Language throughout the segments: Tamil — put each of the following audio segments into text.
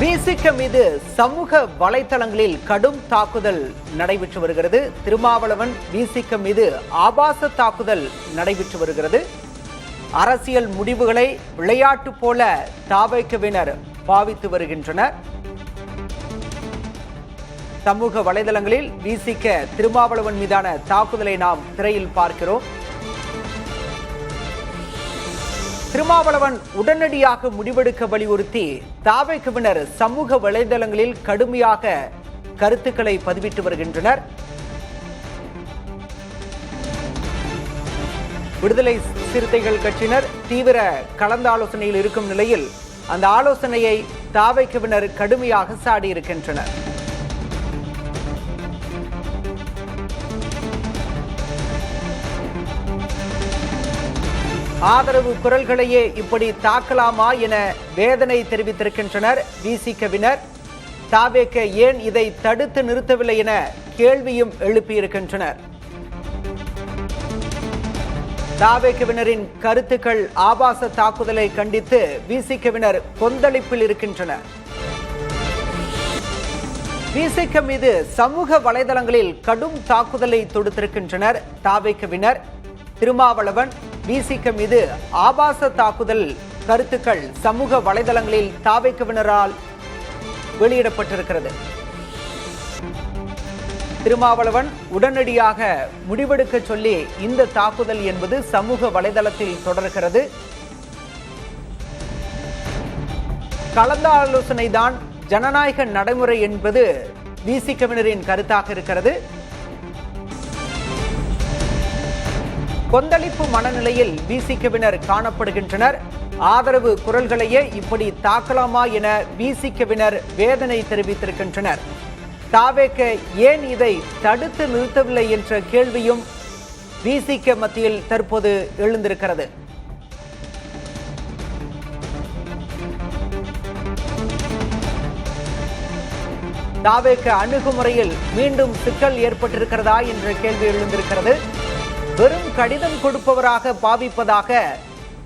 விசிக மீது சமூக வலைதளங்களில் கடும் தாக்குதல் நடைபெற்று வருகிறது. திருமாவளவன் விசிக மீது ஆபாச தாக்குதல் நடைபெற்று வருகிறது. அரசியல் முடிவுகளை விளையாட்டு போல தாவேக்கவினர் பாவித்து வருகின்றனர். சமூக வலைதளங்களில் விசிக திருமாவளவன் மீதான தாக்குதலை நாம் திரையில் பார்க்கிறோம். திருமாவளவன் உடனடியாக முடிவெடுக்க வலியுறுத்தி தாவேக்கவினர் சமூக வலைதளங்களில் கடுமையாக கருத்துக்களை பதிவிட்டு வருகின்றனர். விடுதலை சிறுத்தைகள் கட்சியினர் தீவிர கலந்தாலோசனையில் இருக்கும் நிலையில் அந்த ஆலோசனையை தாவேக்கவினர் கடுமையாக சாடியிருக்கின்றனர். ஆதரவு குரல்களையே இப்படி தாக்கலாமா என வேதனை தெரிவித்திருக்கின்றனர் விசிகவினர். தாவேக்க ஏன் இதை தடுத்து நிறுத்தவில்லை என கேள்வியும் எழுப்பியிருக்கின்றனர். தாவேக்கவினரின் கருத்துக்கள் ஆபாச தாக்குதலை கண்டித்து விசிகவினர் கொந்தளிப்பில் இருக்கின்றனர். விசிக மீது சமூக வலைதளங்களில் கடும் தாக்குதலை தொடுத்திருக்கின்றனர் தாவேக்கவினர். திருமாவளவன் விசிக மீது ஆபாச தாக்குதல் கருத்துக்கள் சமூக வலைதளங்களில் தாவேக்கவினரால் வெளியிடப்பட்டிருக்கிறது. திருமாவளவன் உடனடியாக முடிவெடுக்க சொல்லி இந்த தாக்குதல் என்பது சமூக வலைதளத்தில் தொடர்கிறது. கலந்த ஆலோசனை தான் ஜனநாயக நடைமுறை என்பது விசிகவினரின் கருத்தாக இருக்கிறது. கொந்தளிப்பு மனநிலையில் விசிகவினர் காணப்படுகின்றனர். ஆதரவு குரல்களையே இப்படி தாக்கலாமா என விசிகவினர் வேதனை தெரிவித்திருக்கின்றனர். தாவேக்க ஏன் இதை தடுத்து நிறுத்தவில்லை என்ற கேள்வியும் விசிக மத்தியில் தற்போது எழுந்திருக்கிறது. தாவேக்க அணுகுமுறையில் மீண்டும் சிக்கல் ஏற்பட்டிருக்கிறதா என்ற கேள்வி எழுந்திருக்கிறது. வெறும் கடிதம் கொடுப்பவராக பாவிப்பதாக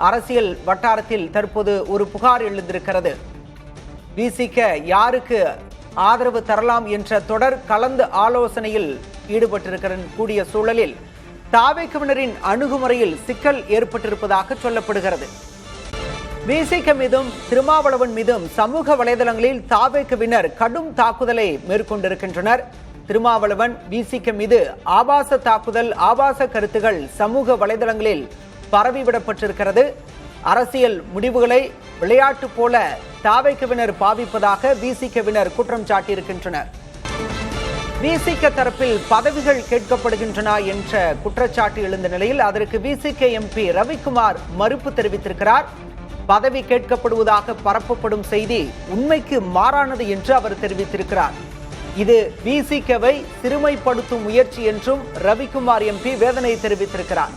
அரசியல் வட்டாரத்தில் தற்போது ஒரு புகார் எழுந்திருக்கிறது. விசிக யாருக்கு ஆதரவு தரலாம் என்ற தொடர் கலந்து ஆலோசனையில் ஈடுபட்டிருக்கிற கூடிய சூழலில் தாவேக்கவினரின் அணுகுமுறையில் சிக்கல் ஏற்பட்டிருப்பதாக சொல்லப்படுகிறது. விசிக மீதும் திருமாவளவன் மீதும் சமூக வலைதளங்களில் தாவேக்கவினர் கடும் தாக்குதலை மேற்கொண்டிருக்கின்றனர். திருமாவளவன் விசிக மீது ஆபாச தாக்குதல், ஆபாச கருத்துகள் சமூக வலைதளங்களில் பரவிவிடப்பட்டிருக்கிறது. அரசியல் முடிவுகளை விளையாட்டு போல தாவேக்கவினர் பாவிப்பதாக விசிகவினர் குற்றம் சாட்டியிருக்கின்றனர். விசிக தரப்பில் பதவிகள் கேட்கப்படுகின்றன என்ற குற்றச்சாட்டு எழுந்த நிலையில் அதற்கு விசிக எம்பி ரவிக்குமார் மறுப்பு தெரிவித்திருக்கிறார். பதவி கேட்கப்படுவதாக பரப்பப்படும் செய்தி உண்மைக்கு மாறானது என்று அவர் தெரிவித்திருக்கிறார். இது விசிகவை சிறுமைப்படுத்தும் முயற்சி என்றும் ரவிக்குமார் எம்பி வேதனை தெரிவித்திருக்கிறார்.